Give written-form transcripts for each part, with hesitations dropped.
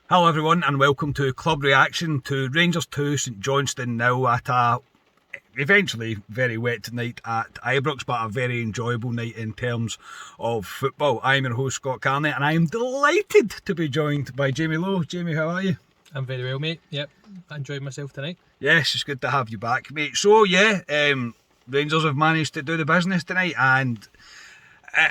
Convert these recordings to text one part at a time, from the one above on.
Hello everyone and welcome to Club Reaction to Rangers 2, St Johnstone 0 at a eventually very wet night at Ibrox, but a very enjoyable night in terms of football. I'm your host Scott Carney and I am delighted to be joined by Jamie Lowe. Jamie, how are you? I'm very well, mate. Yep, I enjoyed myself tonight. Yes, it's good to have you back, mate. So Rangers have managed to do the business tonight, and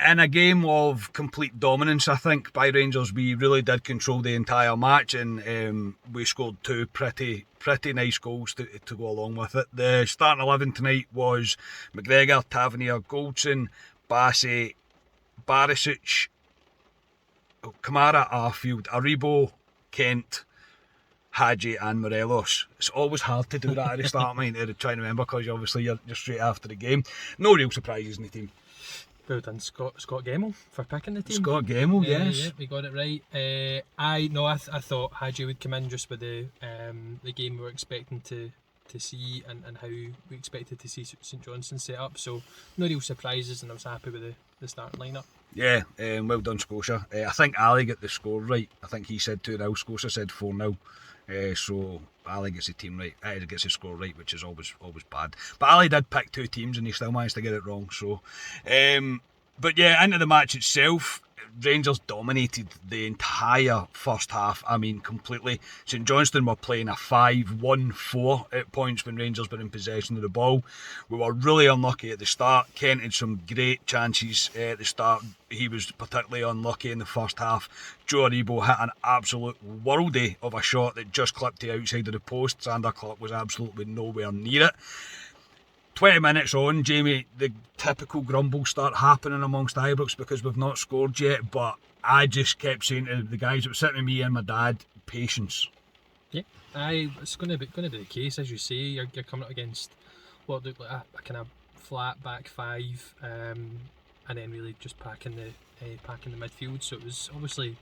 in a game of complete dominance, I think, by Rangers, we really did control the entire match, and we scored two pretty nice goals to go along with it. The starting 11 tonight was McGregor, Tavernier, Goldson, Bassey, Barisic, Kamara, Arfield, Aribo, Kent, Hadji and Morelos. It's always hard to do that at the start, mate, to try and remember, because obviously you're straight after the game. No real surprises in the team. Well done, Scott Gemmell, for picking the team. Scott Gemmell, yes. Yeah, we got it right. I thought Hadji would come in just with the game we were expecting to see and how we expected to see St Johnstone set up. So no real surprises, and I was happy with the starting lineup. Yeah, well done, Scotia. I think Ali got the score right. I think he said 2-0, Scotia said 4-0. So Ali gets the team right, gets the score right, which is always bad. But Ali did pick two teams and he still managed to get it wrong. So, but yeah, into the match itself, Rangers dominated the entire first half. I mean, completely. St Johnstone were playing a 5-1-4 at points when Rangers were in possession of the ball. We were really unlucky at the start. Kent had some great chances at the start. He was particularly unlucky in the first half. Joe Aribo hit an absolute worldie of a shot that just clipped the outside of the post. Sander Clark was absolutely nowhere near it. 20 minutes on, Jamie, the typical grumbles start happening amongst Ibrox because we've not scored yet, but I just kept saying to the guys that were sitting with me and my dad, patience. Yeah, it's going to be the case, as you say. You're coming up against what looked like a kind of flat back five, and then really just packing the midfield. So it was obviously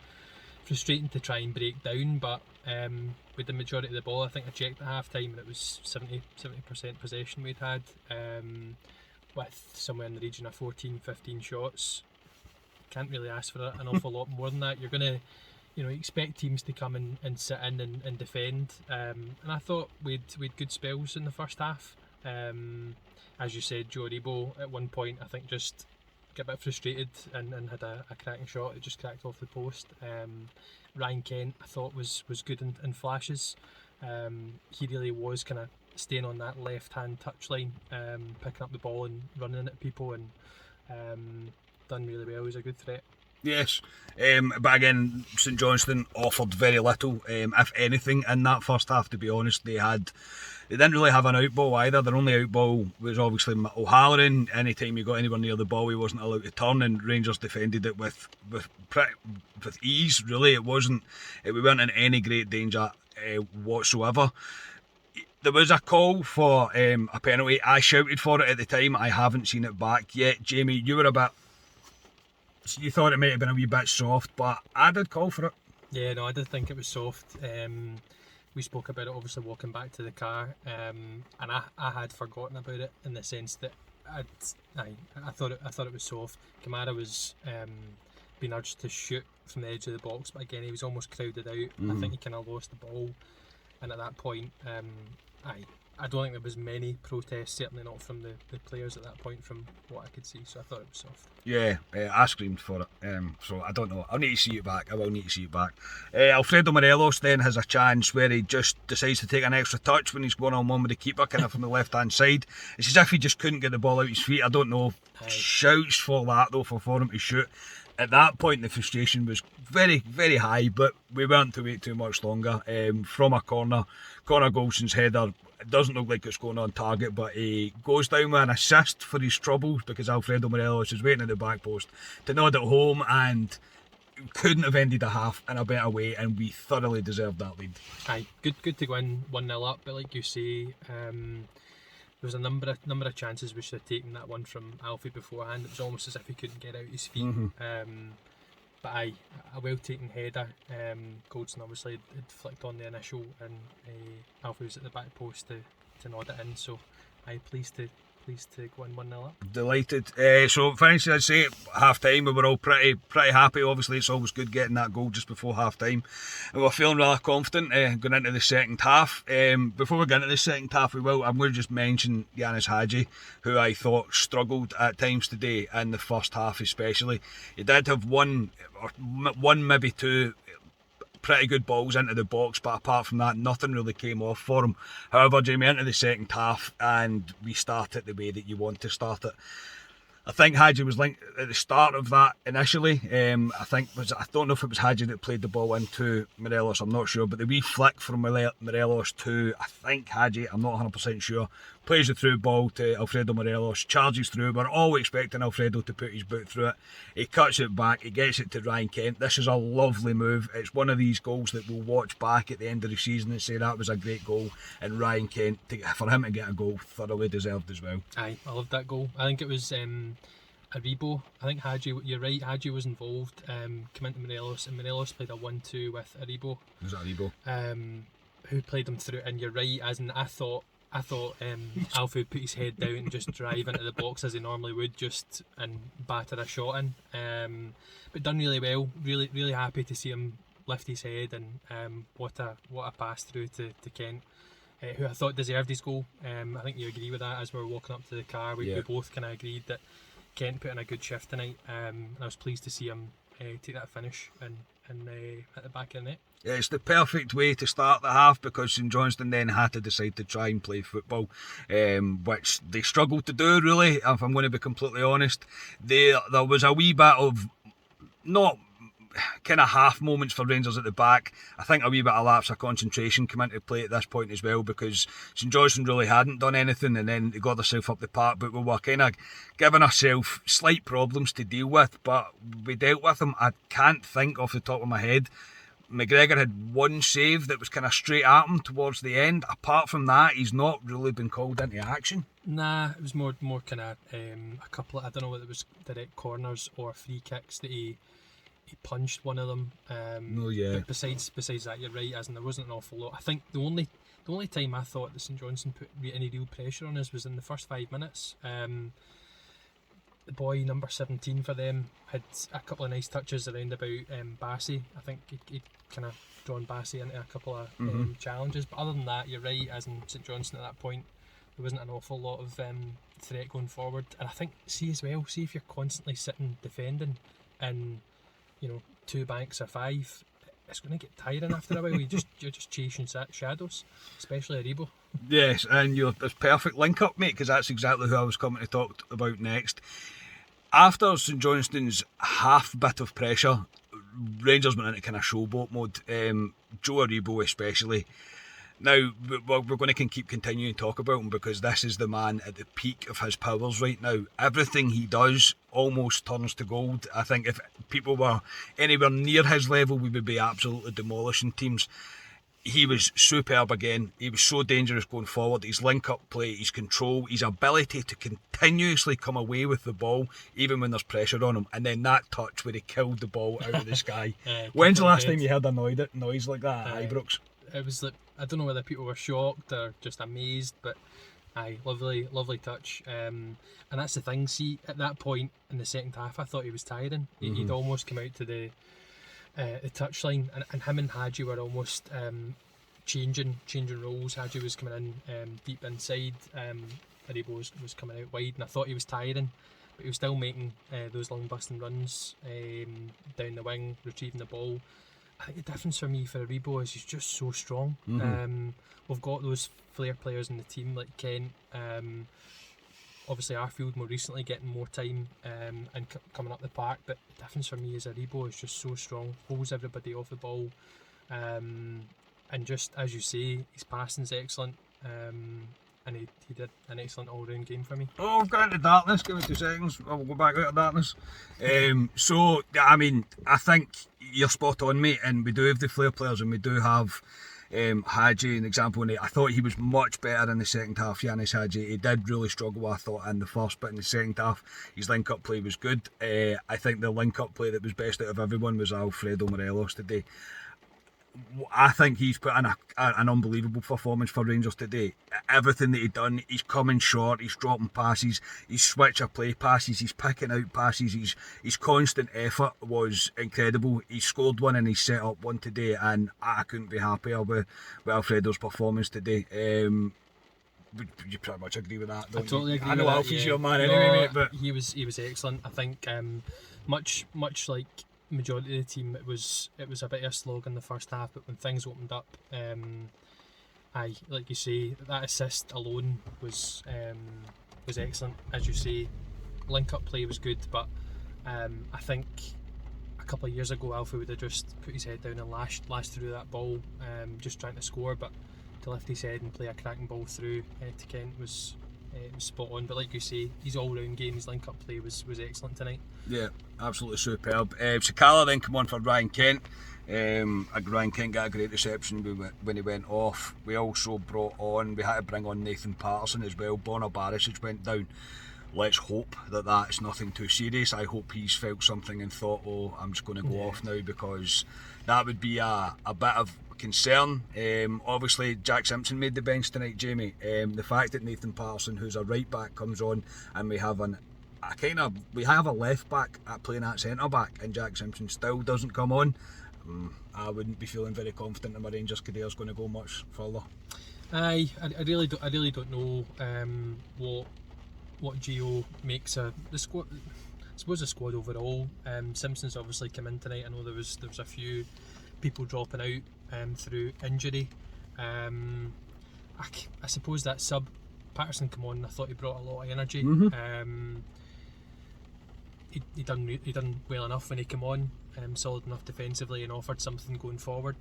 frustrating to try and break down, but with the majority of the ball, I think I checked at half time and it was 70% possession we'd had, with somewhere in the region of 14-15 shots. Can't really ask for an awful lot more than that. You're going to expect teams to come and sit in and defend, and I thought we'd good spells in the first half. As you said, Joe Aribo at one point I think just got a bit frustrated and had a cracking shot. It just cracked off the post. Ryan Kent I thought was good in flashes. He really was kind of staying on that left hand touchline, picking up the ball and running at people, and done really well. He was a good threat. Yes, but again, St Johnstone offered very little, if anything, in that first half. To be honest, they didn't really have an outball either. Their only outball was obviously O'Halloran. Anytime you got anywhere near the ball, he wasn't allowed to turn, and Rangers defended it with ease. Really, we weren't in any great danger whatsoever. There was a call for a penalty. I shouted for it at the time. I haven't seen it back yet. Jamie, you thought it might have been a wee bit soft, but I did call for it. Yeah, no, I did think it was soft. We spoke about it obviously walking back to the car, and I had forgotten about it, in the sense that I thought it was soft. Kamara was being urged to shoot from the edge of the box, but again he was almost crowded out. I think he kind of lost the ball, and at that point, I don't think there was many protests, certainly not from the players at that point, from what I could see, so I thought it was soft. Yeah, I screamed for it, so I don't know. I'll need to see it back. I will need to see it back. Alfredo Morelos then has a chance where he just decides to take an extra touch when he's going on one with the keeper, kind of from the left-hand side. It's as if he just couldn't get the ball out his feet. I don't know. Shouts for that, though, for him to shoot. At that point, the frustration was very, very high, but we weren't to wait too much longer. From a corner, Connor Golson's header, it doesn't look like it's going on target, but he goes down with an assist for his troubles, because Alfredo Morelos is waiting at the back post to nod it home, and couldn't have ended a half in a better way, and we thoroughly deserved that lead. Aye, good to go in 1-0 up, but like you say, there was a number of chances we should have taken that one from Alfie beforehand. It was almost as if he couldn't get out his feet. But a well taken header. Goldson obviously had flicked on the initial, and Alfie was at the back post to nod it in. So pleased to pleased to go in 1-0 up. Delighted. So finished, I'd say, half time. We were all pretty happy. Obviously, it's always good getting that goal just before half time. And we're feeling rather confident going into the second half. Before we get into the second half, I'm going to just mention Yanis Hadji, who I thought struggled at times today in the first half, especially. He did have one, maybe two pretty good balls into the box, but apart from that, nothing really came off for him. However, Jamie, into the second half, and we start it the way that you want to start it. I think Hadji was linked at the start of that initially. I don't know if it was Hadji that played the ball into Morelos, I'm not sure, but the wee flick from Morelos to, I think, Hadji, I'm not 100% sure, plays the through ball to Alfredo Morelos, charges through. We're all expecting Alfredo to put his boot through it. He cuts it back, he gets it to Ryan Kent. This is a lovely move. It's one of these goals that we'll watch back at the end of the season and say that was a great goal. And Ryan Kent, for him to get a goal, thoroughly deserved as well. Aye, I loved that goal. I think it was Aribo. I think Hadji, you're right, Hadji was involved, came into Morelos, and Morelos played a 1-2 with Aribo. Was it Aribo? Who played him through, and you're right, as in I thought Alfie would put his head down and just drive into the box as he normally would, and batter a shot in. But done really well. Really happy to see him lift his head, and what a pass through to Kent, who I thought deserved his goal. I think you agree with that. As we were walking up to the car, we both kind of agreed that Kent put in a good shift tonight. And I was pleased to see him take that finish and at the back of the net. Yeah, it's the perfect way to start the half, because St Johnstone then had to decide to try and play football, which they struggled to do, really, if I'm going to be completely honest. There was a wee bit of, not kind of half moments for Rangers at the back. I think a wee bit of lapse of concentration came into play at this point as well, because St Johnstone really hadn't done anything, and then they got themselves up the park, but we were kind of giving ourselves slight problems to deal with, but we dealt with them. I can't think off the top of my head. McGregor had one save that was kind of straight at him towards the end. Apart from that, he's not really been called into action. Nah, it was more kind of a couple of, I don't know whether it was direct corners or free kicks that he punched one of them. But besides that, you're right, as in there wasn't an awful lot. I think the only time I thought that St Johnstone put any real pressure on us was in the first 5 minutes. The boy number 17 for them had a couple of nice touches around about Bassey. I think he'd kind of drawn Bassey into a couple of challenges, but other than that, you're right, as in St Johnstone at that point, there wasn't an awful lot of threat going forward. And I think, see if you're constantly sitting defending and 2 banks of 5, it's going to get tiring after a while. You're just chasing shadows, especially Aribo. Yes, and it's perfect link up, mate, because that's exactly who I was coming to talk about next. After St Johnstone's half bit of pressure, Rangers went into kind of showboat mode. Joe Aribo especially. Now, we're going to keep continuing to talk about him, because this is the man at the peak of his powers right now. Everything he does almost turns to gold. I think if people were anywhere near his level, we would be absolutely demolishing teams. He was superb again. He was so dangerous going forward. His link-up play, his control, his ability to continuously come away with the ball, even when there's pressure on him. And then that touch where he killed the ball out of the sky. When's the last time you heard a noise like that at Ibrox? It was like, I don't know whether people were shocked or just amazed, but aye, lovely touch. And that's the thing. See, at that point in the second half, I thought he was tiring. He'd almost come out to the touchline, and him and Hadji were almost changing roles. Hadji was coming in deep inside, Aribo was coming out wide, and I thought he was tiring, but he was still making those long busting runs down the wing, retrieving the ball. I think the difference for me for Aribo is he's just so strong. We've got those flair players in the team like Kent, obviously Arfield more recently getting more time and coming up the park, but the difference for me is Aribo is just so strong, holds everybody off the ball, and just as you say, his passing's excellent, and he did an excellent all-round game for me. Oh, I've got into darkness, give me 2 seconds, I'll go back out of darkness. So, I mean, I think you're spot on, mate, and we do have the flair players, and we do have Hadji, an example, and I thought he was much better in the second half. Yanis Hadji, he did really struggle, I thought, in the first, but in the second half his link-up play was good. I think the link-up play that was best out of everyone was Alfredo Morelos today. I think he's put in an unbelievable performance for Rangers today. Everything that he's done, he's coming short, he's dropping passes, he's switch of play passes, he's picking out passes, his constant effort was incredible. He scored one and he set up one today, and I couldn't be happier with Alfredo's performance today. You pretty much agree with that, don't I totally you? agree. I know with Alfie's that, your man No, anyway, mate, but he was excellent. I think much like majority of the team, it was a bit of a slog in the first half, but when things opened up, like you say, that assist alone was excellent. As you say, link up play was good, but I think a couple of years ago Alfie would have just put his head down and lashed through that ball, just trying to score, but to lift his head and play a cracking ball through to Kent was spot on. But like you say, his all-round game, his link-up play was excellent tonight. yeah, absolutely superb. Sakala then come on for Ryan Kent. Ryan Kent got a great reception when he went off. We also we had to bring on Nathan Patterson as well. Bonner Barris has went down. Let's hope that that's nothing too serious. I hope he's felt something and thought, oh, I'm just going to go off now, because that would be a bit of concern. Obviously Jack Simpson made the bench tonight, Jamie. The fact that Nathan Patterson, who's a right back, comes on, and we have a left back playing at centre back, and Jack Simpson still doesn't come on, I wouldn't be feeling very confident that my Rangers career is going to go much further. I really don't know what Gio makes of the squad. I suppose the squad overall. Simpson's obviously come in tonight. I know there was a few people dropping out through injury. I suppose that sub Patterson come on, I thought he brought a lot of energy. He done well enough when he came on, solid enough defensively and offered something going forward.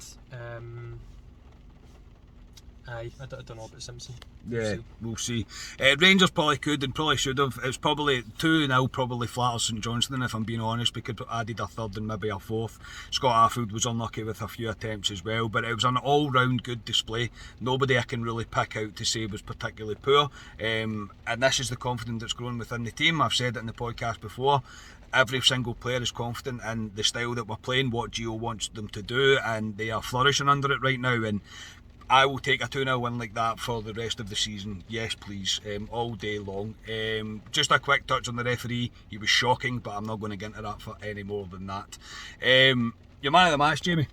I don't know about Simpson. Yeah, we'll see. Rangers probably could and probably should have. It's probably 2-0, probably flatters St Johnstone, if I'm being honest. We could have added a third and maybe a fourth. Scott Arfield was unlucky with a few attempts as well, but it was an all-round good display. Nobody I can really pick out to say was particularly poor. And this is the confidence that's growing within the team. I've said it in the podcast before. Every single player is confident in the style that we're playing, what Gio wants them to do, and they are flourishing under it right now. And I will take a 2-0 win like that for the rest of the season. Yes, please, all day long. Just a quick touch on the referee. He was shocking, but I'm not going to get into that for any more than that. Your man of the match, Jamie?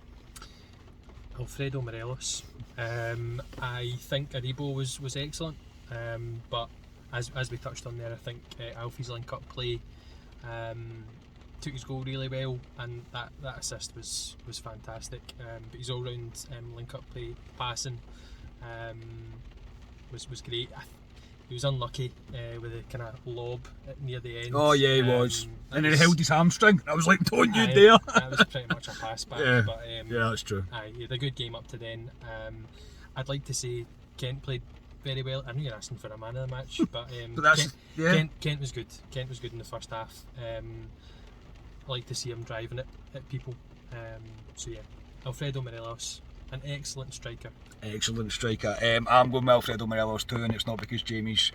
Alfredo Morelos. I think Aribo was excellent, but as we touched on there, I think Alfie's link-up play took his goal really well, and that assist was fantastic. But his all-round link-up play, passing, was great. He was unlucky with a kind of lob near the end. Oh yeah, he was. And then he held his hamstring. I was like, don't you dare. That was pretty much a pass back. Yeah, but, yeah, that's true. He had a good game up to then. I'd like to say Kent played very well. I know you're asking for a man of the match, but, But that's, Kent was good. Kent was good in the first half. I like to see him driving it at people. So yeah, Alfredo Morelos, an excellent striker. Excellent striker. I'm going with Alfredo Morelos too, and it's not because Jamie's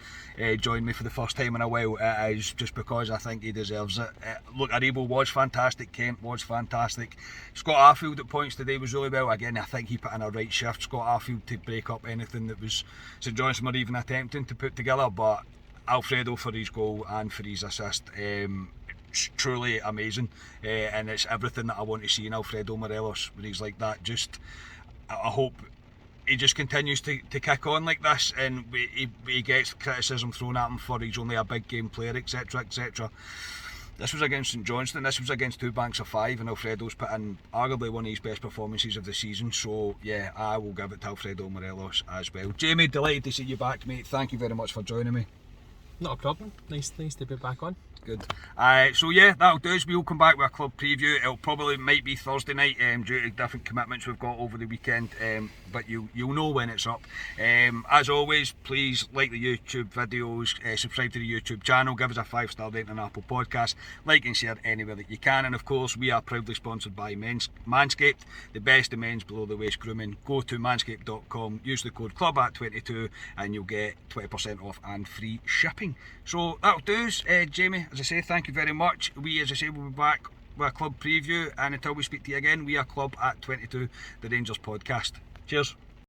joined me for the first time in a while. It is just because I think he deserves it. Look, Aribo was fantastic. Kent was fantastic. Scott Arfield at points today was really well. Again, I think he put in a right shift, Scott Arfield, to break up anything that was St Johnstone were even attempting to put together. But Alfredo for his goal and for his assist. It's truly amazing, and it's everything that I want to see in Alfredo Morelos when he's like that. I hope he just continues to kick on like this, and he gets criticism thrown at him for he's only a big game player, etc, etc. This was against St Johnstone, this was against two banks of five, and Alfredo's put in arguably one of his best performances of the season. So yeah, I will give it to Alfredo Morelos as well. Jamie, delighted to see you back, mate. Thank you very much for joining me. Not a problem. Nice to be back on. Good. So yeah, that'll do us. We'll come back with a club preview. It'll probably might be Thursday night due to different commitments we've got over the weekend, but you'll know when it's up. As always, please like the YouTube videos, subscribe to the YouTube channel, give us a 5-star rating on Apple Podcasts, like and share anywhere that you can, and of course we are proudly sponsored by Manscaped, the best in men's below the waist grooming. Go to manscaped.com, use the code CLUBAT22 and you'll get 20% off and free shipping. So that'll do us. Jamie, as I say, thank you very much. As I say, we'll be back with a club preview, and until we speak to you again, we are Club at 22, the Rangers podcast. Cheers.